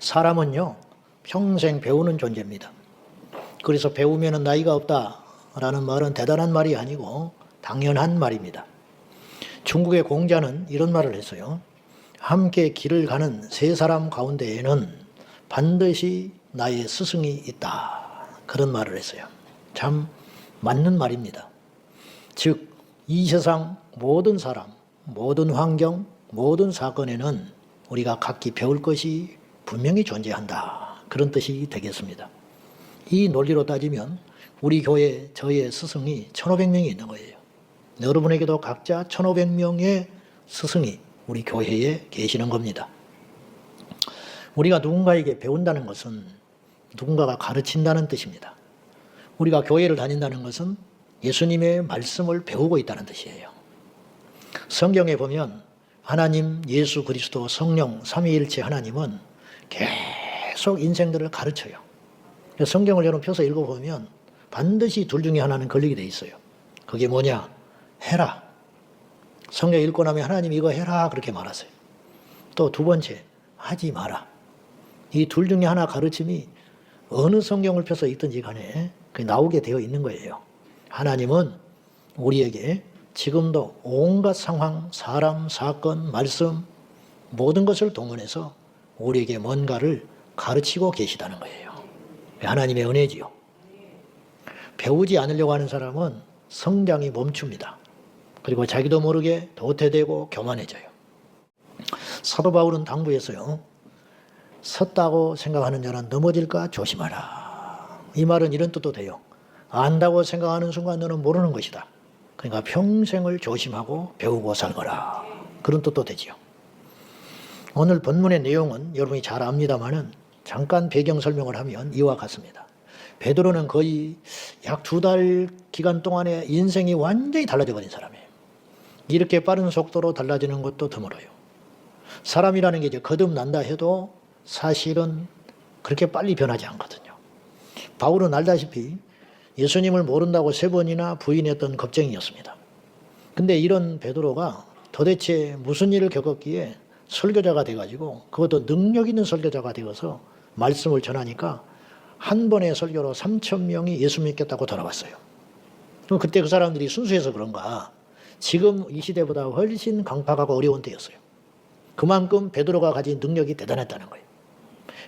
사람은요, 평생 배우는 존재입니다. 그래서 배우면 나이가 없다라는 말은 대단한 말이 아니고 당연한 말입니다. 중국의 공자는 이런 말을 했어요. 함께 길을 가는 세 사람 가운데에는 반드시 나의 스승이 있다. 그런 말을 했어요. 참 맞는 말입니다. 즉, 이 세상 모든 사람, 모든 환경, 모든 사건에는 우리가 각기 배울 것이 분명히 존재한다. 그런 뜻이 되겠습니다. 이 논리로 따지면 우리 교회 저의 스승이 1500명이 있는 거예요. 여러분에게도 각자 1500명의 스승이 우리 교회에 계시는 겁니다. 우리가 누군가에게 배운다는 것은 누군가가 가르친다는 뜻입니다. 우리가 교회를 다닌다는 것은 예수님의 말씀을 배우고 있다는 뜻이에요. 성경에 보면 하나님, 예수 그리스도, 성령, 삼위일체 하나님은 계속 인생들을 가르쳐요. 성경을 여러분 펴서 읽어보면 반드시 둘 중에 하나는 걸리게 돼 있어요. 그게 뭐냐? 해라. 성경 읽고 나면 하나님 이거 해라 그렇게 말하세요. 또 두 번째, 하지 마라. 이 둘 중에 하나 가르침이 어느 성경을 펴서 읽든지 간에 나오게 되어 있는 거예요. 하나님은 우리에게 지금도 온갖 상황, 사람, 사건, 말씀 모든 것을 동원해서 우리에게 뭔가를 가르치고 계시다는 거예요. 하나님의 은혜지요. 배우지 않으려고 하는 사람은 성장이 멈춥니다. 그리고 자기도 모르게 도태되고 교만해져요. 사도 바울은 당부했어요. 섰다고 생각하는 자는 넘어질까 조심하라. 이 말은 이런 뜻도 돼요. 안다고 생각하는 순간 너는 모르는 것이다. 그러니까 평생을 조심하고 배우고 살거라. 그런 뜻도 되지요. 오늘 본문의 내용은 여러분이 잘 압니다마는 잠깐 배경 설명을 하면 이와 같습니다. 베드로는 거의 약 2달 기간 동안에 인생이 완전히 달라져 버린 사람이에요. 이렇게 빠른 속도로 달라지는 것도 드물어요. 사람이라는 게 이제 거듭난다 해도 사실은 그렇게 빨리 변하지 않거든요. 바울은 알다시피 예수님을 모른다고 3번이나 부인했던 겁쟁이였습니다. 근데 이런 베드로가 도대체 무슨 일을 겪었기에 설교자가 돼가지고 그것도 능력 있는 설교자가 되어서 말씀을 전하니까 한 번의 설교로 3,000명이 예수 믿겠다고 돌아왔어요. 그때 그 사람들이 순수해서 그런가 지금 이 시대보다 훨씬 강팍하고 어려운 때였어요. 그만큼 베드로가 가진 능력이 대단했다는 거예요.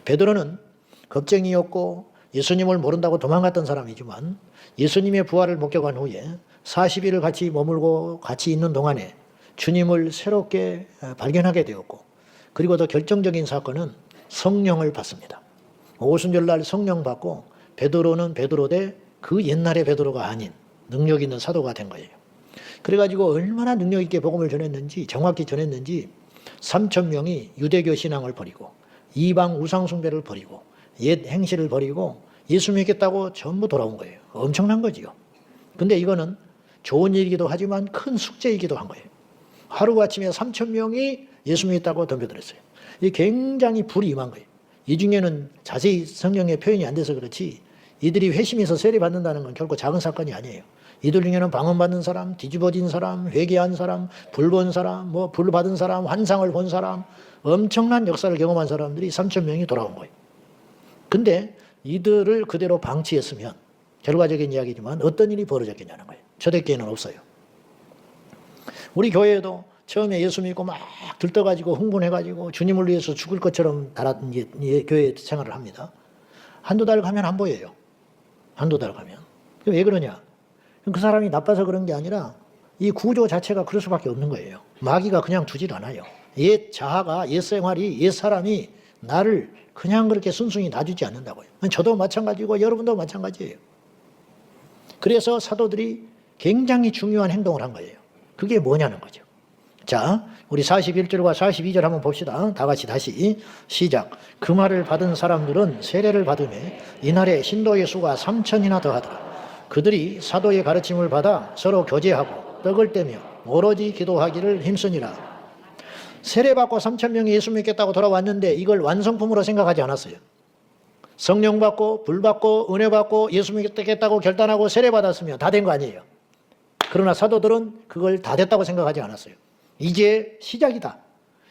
베드로는 겁쟁이였고 예수님을 모른다고 도망갔던 사람이지만 예수님의 부활을 목격한 후에 40일을 같이 머물고 같이 있는 동안에 주님을 새롭게 발견하게 되었고 그리고 더 결정적인 사건은 성령을 받습니다. 오순절날 성령 받고 베드로는 베드로 대 그 옛날의 베드로가 아닌 능력 있는 사도가 된 거예요. 그래가지고 얼마나 능력 있게 복음을 전했는지 정확히 전했는지 3,000명이 유대교 신앙을 버리고 이방 우상 숭배를 버리고 옛 행실을 버리고 예수 믿겠다고 전부 돌아온 거예요. 엄청난 거지요. 근데 이거는 좋은 일이기도 하지만 큰 숙제이기도 한 거예요. 하루아침에 3,000명이 예수 믿겠다고 덤벼들었어요. 이게 굉장히 불이 임한 거예요. 이 중에는 자세히 성경에 표현이 안 돼서 그렇지 이들이 회심해서 세례 받는다는 건 결코 작은 사건이 아니에요. 이들 중에는 방언받는 사람, 뒤집어진 사람, 회개한 사람, 불 본 사람, 불 받은 사람, 환상을 본 사람 엄청난 역사를 경험한 사람들이 3,000명이 돌아온 거예요. 근데 이들을 그대로 방치했으면 결과적인 이야기지만 어떤 일이 벌어졌겠냐는 거예요. 초대교회는 없어요. 우리 교회에도 처음에 예수 믿고 막 들떠가지고 흥분해가지고 주님을 위해서 죽을 것처럼 교회 생활을 합니다. 한두 달 가면 안 보여요. 한두 달 가면. 왜 그러냐? 그 사람이 나빠서 그런 게 아니라 이 구조 자체가 그럴 수밖에 없는 거예요. 마귀가 그냥 두질 않아요. 옛 자아가, 옛 생활이, 옛 사람이 나를 그냥 그렇게 순순히 놔주지 않는다고요. 저도 마찬가지고 여러분도 마찬가지예요. 그래서 사도들이 굉장히 중요한 행동을 한 거예요. 그게 뭐냐는 거죠. 자, 우리 41절과 42절 한번 봅시다. 다 같이 다시 시작. 그 말을 받은 사람들은 세례를 받으매 이날에 신도의 수가 3,000이나 더하더라. 그들이 사도의 가르침을 받아 서로 교제하고 떡을 떼며 오로지 기도하기를 힘쓰니라. 세례받고 3,000명이 예수 믿겠다고 돌아왔는데 이걸 완성품으로 생각하지 않았어요. 성령 받고 불 받고 은혜 받고 예수 믿겠다고 결단하고 세례받았으면 다 된 거 아니에요. 그러나 사도들은 그걸 다 됐다고 생각하지 않았어요. 이제 시작이다.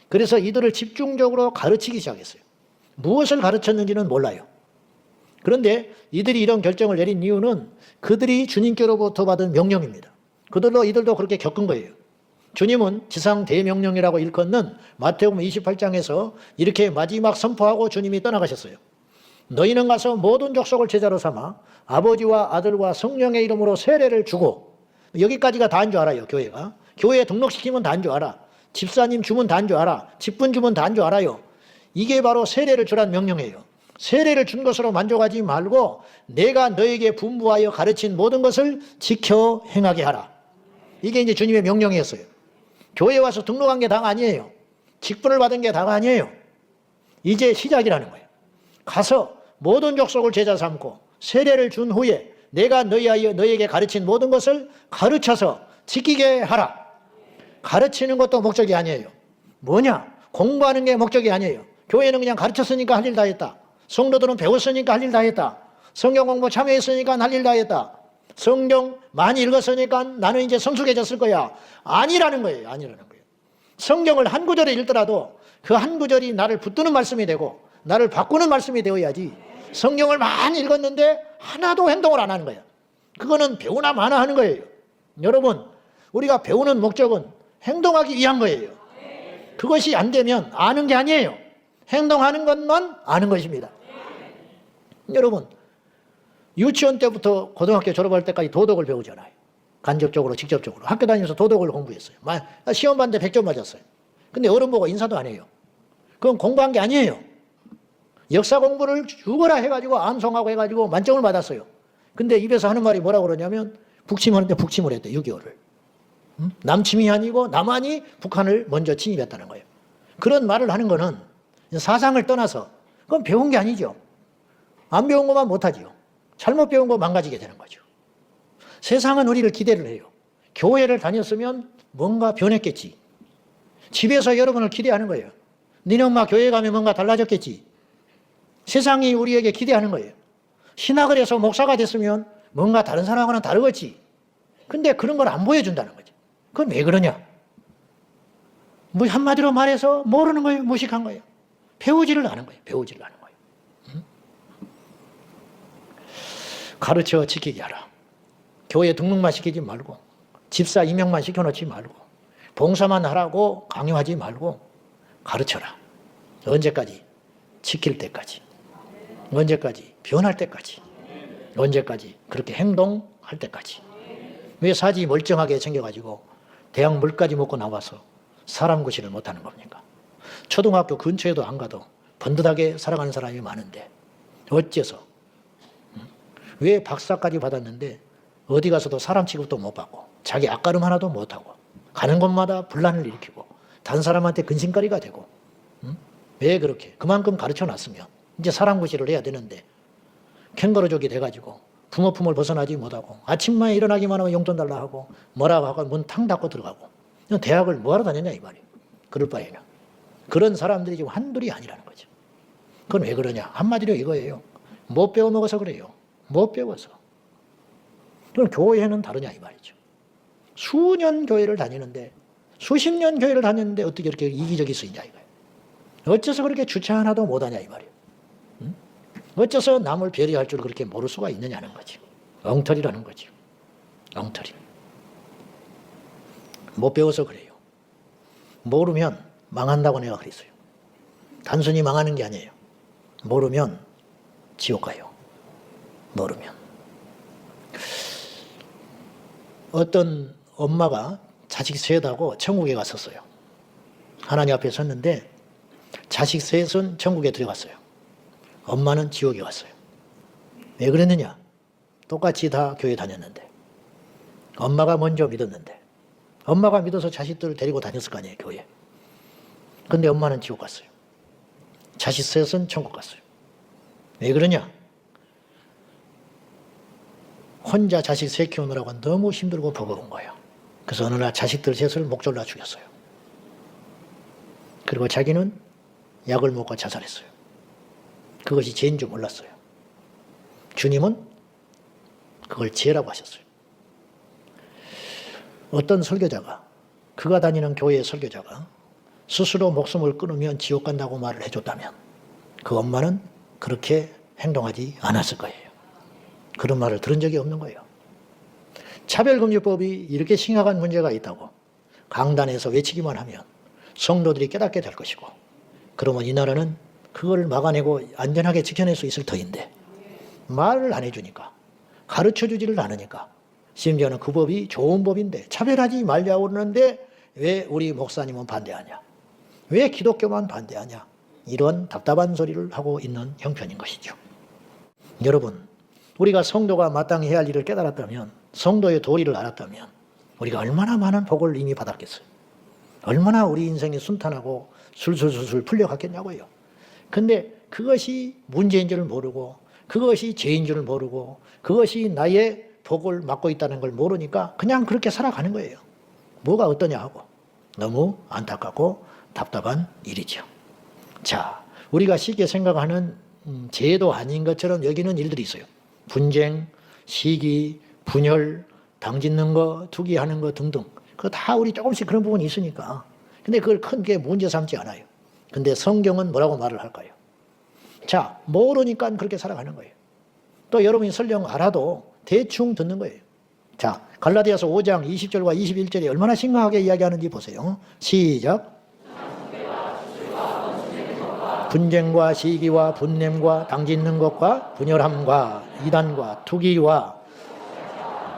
그래서 이들을 집중적으로 가르치기 시작했어요. 무엇을 가르쳤는지는 몰라요. 그런데 이들이 이런 결정을 내린 이유는 그들이 주님께로부터 받은 명령입니다. 이들도 그렇게 겪은 거예요. 주님은 지상 대명령이라고 일컫는 마태복음 28장에서 이렇게 마지막 선포하고 주님이 떠나가셨어요. 너희는 가서 모든 족속을 제자로 삼아 아버지와 아들과 성령의 이름으로 세례를 주고, 여기까지가 다인 줄 알아요. 교회가. 교회에 등록시키면 다인 줄 알아. 집사님 주면 다인 줄 알아. 직분 주면 다인 줄 알아요. 이게 바로 세례를 주란 명령이에요. 세례를 준 것으로 만족하지 말고 내가 너에게 분부하여 가르친 모든 것을 지켜 행하게 하라. 이게 이제 주님의 명령이었어요. 교회 와서 등록한 게 다가 아니에요. 직분을 받은 게 다가 아니에요. 이제 시작이라는 거예요. 가서 모든 족속을 제자 삼고 세례를 준 후에 내가 너희에게 가르친 모든 것을 가르쳐서 지키게 하라. 가르치는 것도 목적이 아니에요. 뭐냐? 공부하는 게 목적이 아니에요. 교회는 그냥 가르쳤으니까 할 일 다 했다. 성도들은 배웠으니까 할 일 다 했다. 성경 공부 참여했으니까 할 일 다 했다. 성경 많이 읽었으니까 나는 이제 성숙해졌을 거야. 아니라는 거예요. 아니라는 거예요. 성경을 한 구절을 읽더라도 그 한 구절이 나를 붙드는 말씀이 되고 나를 바꾸는 말씀이 되어야지, 성경을 많이 읽었는데 하나도 행동을 안 하는 거예요. 그거는 배우나 마나 하는 거예요. 여러분, 우리가 배우는 목적은 행동하기 위한 거예요. 그것이 안 되면 아는 게 아니에요. 행동하는 것만 아는 것입니다. 여러분, 유치원 때부터 고등학교 졸업할 때까지 도덕을 배우잖아요. 간접적으로 직접적으로. 학교 다니면서 도덕을 공부했어요. 시험 봤는데 100점 맞았어요. 근데 어른 보고 인사도 안 해요. 그건 공부한 게 아니에요. 역사 공부를 죽어라 해가지고 암송하고 해가지고 만점을 받았어요. 근데 입에서 하는 말이 뭐라고 그러냐면 북침하는데 북침을 했대. 6.25를. 남침이 아니고 남한이 북한을 먼저 침입했다는 거예요. 그런 말을 하는 거는 사상을 떠나서 그건 배운 게 아니죠. 안 배운 것만 못하지요. 잘못 배운 거 망가지게 되는 거죠. 세상은 우리를 기대를 해요. 교회를 다녔으면 뭔가 변했겠지. 집에서 여러분을 기대하는 거예요. 니네 엄마 교회 가면 뭔가 달라졌겠지. 세상이 우리에게 기대하는 거예요. 신학을 해서 목사가 됐으면 뭔가 다른 사람과는 다르겠지. 근데 그런 걸 안 보여준다는 거죠. 그건 왜 그러냐? 뭐 한마디로 말해서 모르는 거예요. 무식한 거예요. 배우지를 않은 거예요. 배우지를 않은 거예요. 가르쳐 지키게 하라. 교회 등록만 시키지 말고 집사 임명만 시켜놓지 말고 봉사만 하라고 강요하지 말고 가르쳐라. 언제까지? 지킬 때까지. 언제까지? 변할 때까지. 언제까지? 그렇게 행동할 때까지. 왜 사지 멀쩡하게 챙겨가지고 대학 물까지 먹고 나와서 사람 구실을 못하는 겁니까? 초등학교 근처에도 안 가도 번듯하게 살아가는 사람이 많은데 어째서? 왜 박사까지 받았는데 어디 가서도 사람 취급도 못 받고 자기 앞가름 하나도 못하고 가는 곳마다 분란을 일으키고 다른 사람한테 근심거리가 되고. 왜 그렇게? 그만큼 가르쳐놨으면 이제 사람 구실을 해야 되는데 캥거루족이 돼가지고 부모 품을 벗어나지 못하고 아침만 일어나기만 하면 용돈 달라 하고 뭐라고 하고 문 탕 닫고 들어가고. 대학을 뭐하러 다녔냐 이 말이에요. 그럴 바에는. 그런 사람들이 지금 한둘이 아니라는 거죠. 그건 왜 그러냐? 한마디로 이거예요. 못 배워 먹어서 그래요. 못 배워서. 그럼 교회는 다르냐 이 말이죠. 수년 교회를 다니는데 수십 년 교회를 다녔는데 어떻게 이렇게 이기적일 수 있냐 이거예요. 어째서 그렇게 주차 하나도 못하냐 이 말이에요. 어째서 남을 배려할 줄 그렇게 모를 수가 있느냐는 거지. 엉터리라는 거지. 엉터리. 못 배워서 그래요. 모르면 망한다고 내가 그랬어요. 단순히 망하는 게 아니에요. 모르면 지옥 가요. 모르면. 어떤 엄마가 자식 셋하고 천국에 갔었어요. 하나님 앞에 섰는데 자식 셋은 천국에 들어갔어요. 엄마는 지옥에 갔어요. 왜 그랬느냐? 똑같이 다 교회 다녔는데 엄마가 먼저 믿었는데 엄마가 믿어서 자식들을 데리고 다녔을 거 아니에요, 교회. 근데 엄마는 지옥 갔어요. 자식 셋은 천국 갔어요. 왜 그러냐? 혼자 자식 셋 키우느라고 너무 힘들고 버거운 거예요. 그래서 어느 날 자식들 셋을 목졸라 죽였어요. 그리고 자기는 약을 먹고 자살했어요. 그것이 죄인 줄 몰랐어요. 주님은 그걸 죄라고 하셨어요. 어떤 설교자가, 그가 다니는 교회의 설교자가 스스로 목숨을 끊으면 지옥 간다고 말을 해줬다면 그 엄마는 그렇게 행동하지 않았을 거예요. 그런 말을 들은 적이 없는 거예요. 차별금지법이 이렇게 심각한 문제가 있다고 강단에서 외치기만 하면 성도들이 깨닫게 될 것이고, 그러면 이 나라는 그걸 막아내고 안전하게 지켜낼 수 있을 터인데 말을 안 해주니까, 가르쳐주지를 않으니까, 심지어는 그 법이 좋은 법인데 차별하지 말자고 그러는데 왜 우리 목사님은 반대하냐, 왜 기독교만 반대하냐, 이런 답답한 소리를 하고 있는 형편인 것이죠. 여러분, 우리가 성도가 마땅히 해야 할 일을 깨달았다면, 성도의 도리를 알았다면 우리가 얼마나 많은 복을 이미 받았겠어요. 얼마나 우리 인생이 순탄하고 술술술술 풀려갔겠냐고요. 근데 그것이 문제인 줄 모르고, 그것이 죄인 줄 모르고, 그것이 나의 복을 막고 있다는 걸 모르니까 그냥 그렇게 살아가는 거예요. 뭐가 어떠냐 하고 너무 안타깝고 답답한 일이죠. 자, 우리가 쉽게 생각하는 죄도 아닌 것처럼 여기는 일들이 있어요. 분쟁, 시기, 분열, 당짓는 거, 투기하는 거 등등. 그거 다 우리 조금씩 그런 부분이 있으니까. 근데 그걸 크게 문제 삼지 않아요. 근데 성경은 뭐라고 말을 할까요? 자, 모르니까 그렇게 살아가는 거예요. 또 여러분이 설령 알아도 대충 듣는 거예요. 자, 갈라디아서 5장 20절과 21절이 얼마나 심각하게 이야기하는지 보세요. 시작. 분쟁과 시기와 분냄과 당짓는 것과 분열함과 이단과 투기와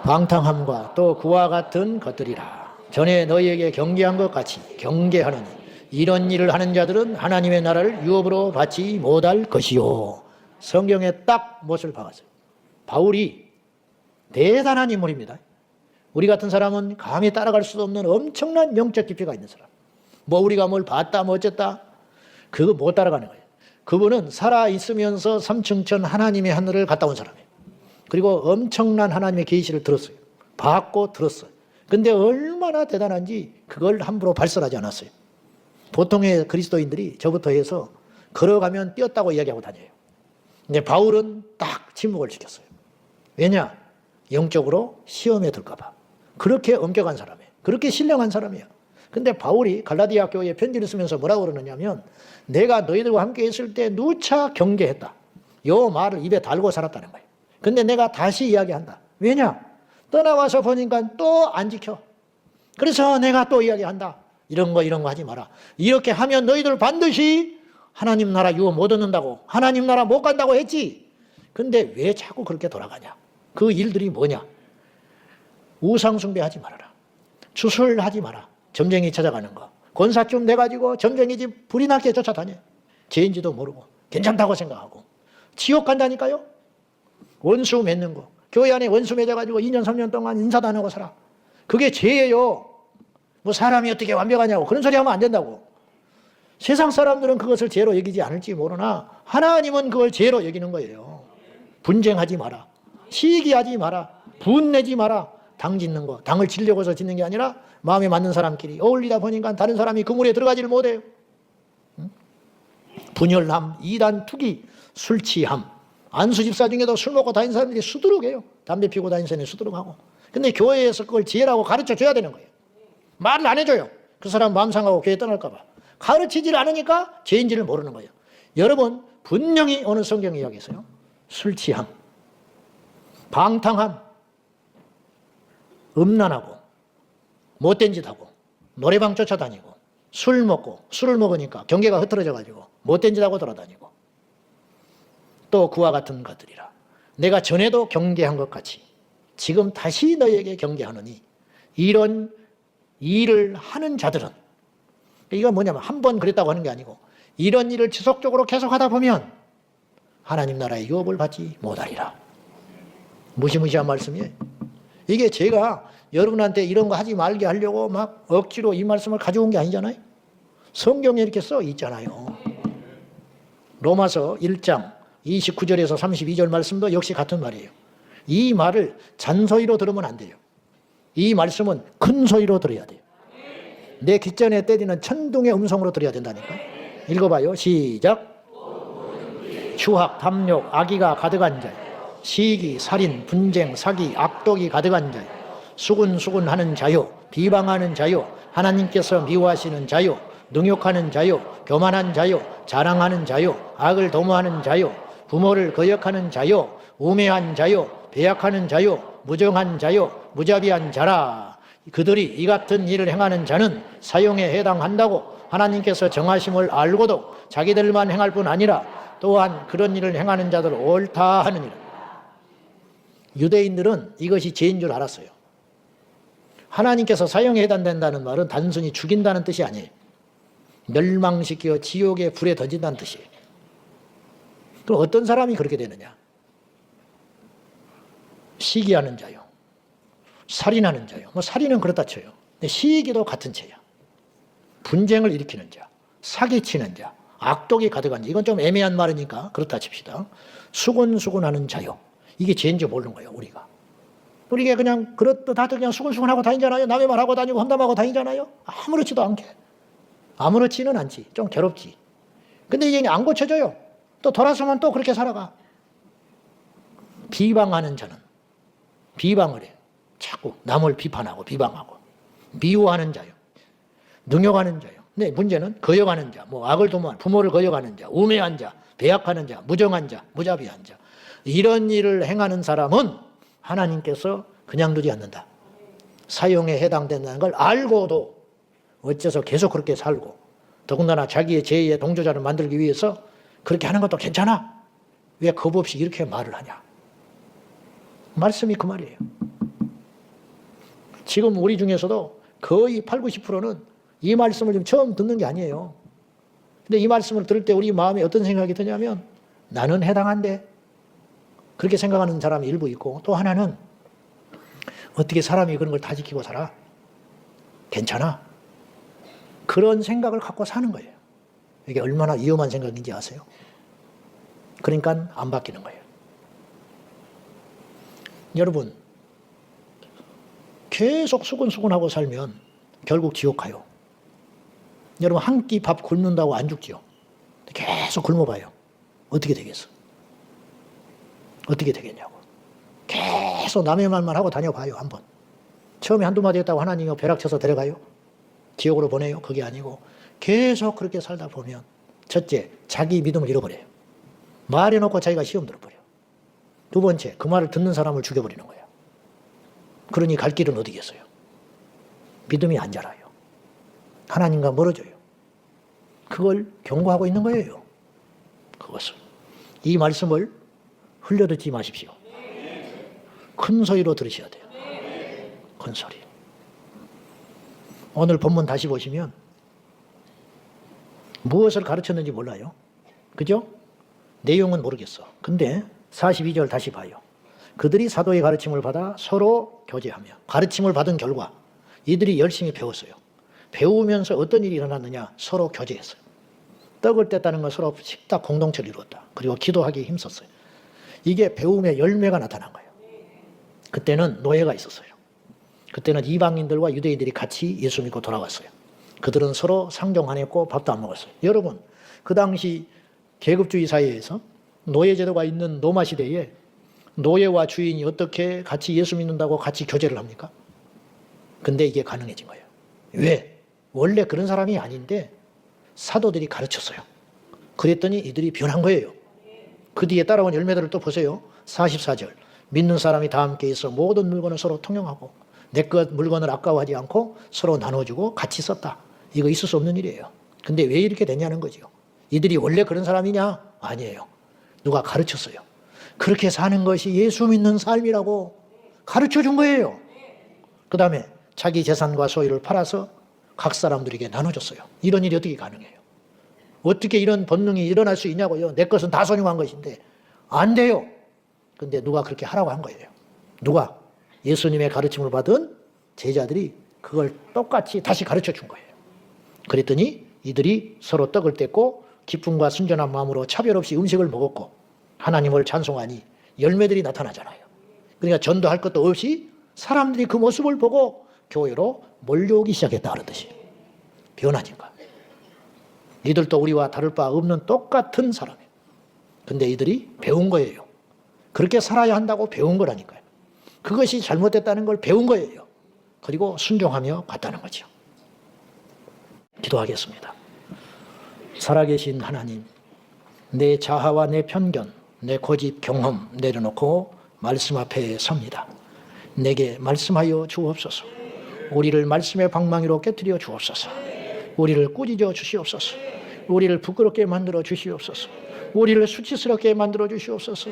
방탕함과 또 그와 같은 것들이라. 전에 너희에게 경계한 것 같이 경계하느니 이런 일을 하는 자들은 하나님의 나라를 유업으로 받지 못할 것이요. 성경에 딱 못을 박았어요. 바울이 대단한 인물입니다. 우리 같은 사람은 감히 따라갈 수 없는 엄청난 영적 깊이가 있는 사람. 뭐 우리가 뭘 봤다 뭐 어쨌다 그거 못 따라가는 거예요. 그분은 살아있으면서 삼층천 하나님의 하늘을 갔다 온 사람이에요. 그리고 엄청난 하나님의 계시를 들었어요. 받고 들었어요. 근데 얼마나 대단한지 그걸 함부로 발설하지 않았어요. 보통의 그리스도인들이 저부터 해서 걸어가면 뛰었다고 이야기하고 다녀요. 근데 바울은 딱 침묵을 지켰어요. 왜냐? 영적으로 시험에 들까 봐. 그렇게 엄격한 사람이에요. 그렇게 신령한 사람이에요. 근데 바울이 갈라디아 교회에 편지를 쓰면서 뭐라고 그러느냐면, 내가 너희들과 함께 있을 때 누차 경계했다. 요 말을 입에 달고 살았다는 거예요. 근데 내가 다시 이야기한다. 왜냐? 떠나와서 보니까 또 안 지켜. 그래서 내가 또 이야기한다. 이런 거 하지 마라. 이렇게 하면 너희들 반드시 하나님 나라 유업 못 얻는다고, 하나님 나라 못 간다고 했지. 근데 왜 자꾸 그렇게 돌아가냐? 그 일들이 뭐냐? 우상숭배하지 말아라. 주술하지 마라. 점쟁이 찾아가는 거. 권사쯤 돼가지고 점쟁이 집 불이 나게 쫓아다녀. 죄인지도 모르고 괜찮다고 생각하고. 지옥 간다니까요. 원수 맺는 거. 교회 안에 원수 맺어가지고 2년 3년 동안 인사도 안 하고 살아. 그게 죄예요. 뭐 사람이 어떻게 완벽하냐고 그런 소리 하면 안 된다고. 세상 사람들은 그것을 죄로 여기지 않을지 모르나 하나님은 그걸 죄로 여기는 거예요. 분쟁하지 마라. 시기하지 마라. 분내지 마라. 당 짓는 거. 당을 지려고 해서 짓는 게 아니라 마음에 맞는 사람끼리 어울리다 보니까 다른 사람이 그 물에 들어가지를 못해요. 분열함, 이단, 투기, 술 취함. 안수 집사 중에도 술 먹고 다니는 사람들이 수두룩해요. 담배 피우고 다니는 사람이 수두룩하고. 근데 교회에서 그걸 지혜라고 가르쳐 줘야 되는 거예요. 말을 안 해줘요. 그 사람 마음 상하고 교회 떠날까 봐. 가르치질 않으니까 죄인지를 모르는 거예요. 여러분, 분명히 오늘 성경 이야기에서요. 술 취함, 방탕함, 음란하고 못된 짓 하고 노래방 쫓아다니고 술 먹고 술을 먹으니까 경계가 흐트러져 가지고 못된 짓 하고 돌아다니고 또 그와 같은 것들이라. 내가 전에도 경계한 것 같이 지금 다시 너희에게 경계하노니 이런 일을 하는 자들은, 이건 뭐냐면 한 번 그랬다고 하는 게 아니고 이런 일을 지속적으로 계속하다 보면 하나님 나라의 유업을 받지 못하리라. 무시무시한 말씀이에요. 이게 제가 여러분한테 이런 거 하지 말게 하려고 막 억지로 이 말씀을 가져온 게 아니잖아요. 성경에 이렇게 써 있잖아요. 로마서 1장 29절에서 32절 말씀도 역시 같은 말이에요. 이 말을 잔소리로 들으면 안 돼요. 이 말씀은 큰 소리로 들어야 돼요. 내 귓전에 때리는 천둥의 음성으로 들어야 된다니까. 읽어봐요. 시작. 추악, 탐욕, 악의가 가득한 자요, 시기, 살인, 분쟁, 사기, 악독이 가득한 자요, 수군수군하는 자요, 비방하는 자요, 하나님께서 미워하시는 자요, 능욕하는 자요, 교만한 자요, 자랑하는 자요, 악을 도모하는 자요, 부모를 거역하는 자요, 우매한 자요, 배약하는 자요, 무정한 자요, 무자비한 자라. 그들이 이 같은 일을 행하는 자는 사형에 해당한다고 하나님께서 정하심을 알고도 자기들만 행할 뿐 아니라 또한 그런 일을 행하는 자들 옳다 하느니라. 유대인들은 이것이 죄인 줄 알았어요. 하나님께서 사형에 해당된다는 말은 단순히 죽인다는 뜻이 아니에요. 멸망시켜 지옥의 불에 던진다는 뜻이에요. 그럼 어떤 사람이 그렇게 되느냐? 시기하는 자요, 살인하는 자요. 살인은 그렇다 쳐요. 근데 시기도 같은 죄야. 분쟁을 일으키는 자, 사기치는 자, 악독이 가득한 자. 이건 좀 애매한 말이니까 그렇다 칩시다. 수군수군하는 자요. 이게 죄인지 모르는 거예요, 우리가. 우리가 그냥 그렇듯하듯 그냥 수군수군하고 다니잖아요. 남의 말하고 다니고 험담하고 다니잖아요. 아무렇지도 않게. 아무렇지는 않지. 좀 괴롭지. 근데 이게 안 고쳐져요. 또 돌아서면 또 그렇게 살아가. 비방하는 자는 비방을 해요. 자꾸 남을 비판하고 비방하고. 미워하는 자요. 능욕하는 자요. 근데 문제는 거역하는 자, 악을 도모하는, 부모를 거역하는 자, 우매한 자, 배약하는 자, 무정한 자, 무자비한 자. 이런 일을 행하는 사람은 하나님께서 그냥 두지 않는다. 사형에 해당된다는 걸 알고도 어째서 계속 그렇게 살고, 더군다나 자기의 죄의 동조자를 만들기 위해서 그렇게 하는 것도 괜찮아. 왜 겁 없이 이렇게 말을 하냐. 말씀이 그 말이에요. 지금 우리 중에서도 거의 80, 90%는 이 말씀을 지금 처음 듣는 게 아니에요. 근데 이 말씀을 들을 때 우리 마음에 어떤 생각이 드냐면 나는 해당한데, 그렇게 생각하는 사람이 일부 있고, 또 하나는 어떻게 사람이 그런 걸 다 지키고 살아? 괜찮아? 그런 생각을 갖고 사는 거예요. 이게 얼마나 위험한 생각인지 아세요? 그러니까 안 바뀌는 거예요. 여러분, 계속 수근수근하고 살면 결국 지옥 가요. 여러분, 한 끼 밥 굶는다고 안 죽지요? 계속 굶어봐요. 어떻게 되겠어? 어떻게 되겠냐고. 계속 남의 말만 하고 다녀봐요, 한번. 처음에 한두 마디 했다고 하나님이 벼락쳐서 데려가요? 지옥으로 보내요? 그게 아니고 계속 그렇게 살다 보면 첫째, 자기 믿음을 잃어버려요. 말해놓고 자기가 시험 들어버려요. 두 번째, 그 말을 듣는 사람을 죽여버리는 거예요. 그러니 갈 길은 어디겠어요? 믿음이 안 자라요. 하나님과 멀어져요. 그걸 경고하고 있는 거예요. 그것을. 이 말씀을 흘려듣지 마십시오. 큰 소리로 들으셔야 돼요. 큰 소리. 오늘 본문 다시 보시면 무엇을 가르쳤는지 몰라요. 그죠? 내용은 모르겠어. 근데 42절 다시 봐요. 그들이 사도의 가르침을 받아 서로 교제하며, 가르침을 받은 결과 이들이 열심히 배웠어요. 배우면서 어떤 일이 일어났느냐? 서로 교제했어요. 떡을 뗐다는 건 서로 식탁 공동체를 이루었다. 그리고 기도하기에 힘썼어요. 이게 배움의 열매가 나타난 거예요. 그때는 노예가 있었어요. 그때는 이방인들과 유대인들이 같이 예수 믿고 돌아왔어요. 그들은 서로 상종 안 했고 밥도 안 먹었어요. 여러분, 그 당시 계급주의 사회에서 노예제도가 있는 로마 시대에 노예와 주인이 어떻게 같이 예수 믿는다고 같이 교제를 합니까? 근데 이게 가능해진 거예요. 왜? 원래 그런 사람이 아닌데 사도들이 가르쳤어요. 그랬더니 이들이 변한 거예요. 그 뒤에 따라온 열매들을 또 보세요. 44절. 믿는 사람이 다 함께 있어 모든 물건을 서로 통용하고 내 것 물건을 아까워하지 않고 서로 나눠주고 같이 썼다. 이거 있을 수 없는 일이에요. 근데 왜 이렇게 됐냐는 거죠. 이들이 원래 그런 사람이냐? 아니에요. 누가 가르쳤어요. 그렇게 사는 것이 예수 믿는 삶이라고 가르쳐 준 거예요. 그 다음에 자기 재산과 소유를 팔아서 각 사람들에게 나눠줬어요. 이런 일이 어떻게 가능해요? 어떻게 이런 본능이 일어날 수 있냐고요. 내 것은 다 소중한 것인데 안 돼요. 근데 누가 그렇게 하라고 한 거예요. 누가? 예수님의 가르침을 받은 제자들이 그걸 똑같이 다시 가르쳐 준 거예요. 그랬더니 이들이 서로 떡을 뗐고 기쁨과 순전한 마음으로 차별 없이 음식을 먹었고 하나님을 찬송하니 열매들이 나타나잖아요. 그러니까 전도할 것도 없이 사람들이 그 모습을 보고 교회로 몰려오기 시작했다 그러듯이 변화진 거야. 이들도 우리와 다를 바 없는 똑같은 사람이에요. 근데 이들이 배운 거예요. 그렇게 살아야 한다고 배운 거라니까요. 그것이 잘못됐다는 걸 배운 거예요. 그리고 순종하며 갔다는 거죠. 기도하겠습니다. 살아계신 하나님, 내 자아와 내 편견, 내 고집, 경험 내려놓고 말씀 앞에 섭니다. 내게 말씀하여 주옵소서. 우리를 말씀의 방망이로 깨뜨려 주옵소서. 우리를 꾸짖어 주시옵소서. 우리를 부끄럽게 만들어 주시옵소서. 우리를 수치스럽게 만들어 주시옵소서.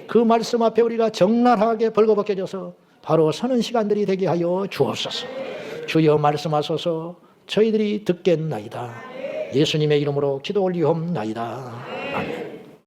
그 말씀 앞에 우리가 적나라하게 벌거벗겨져서 바로 서는 시간들이 되게 하여 주옵소서. 주여 말씀하소서. 저희들이 듣겠나이다. 예수님의 이름으로 기도 올리옵나이다.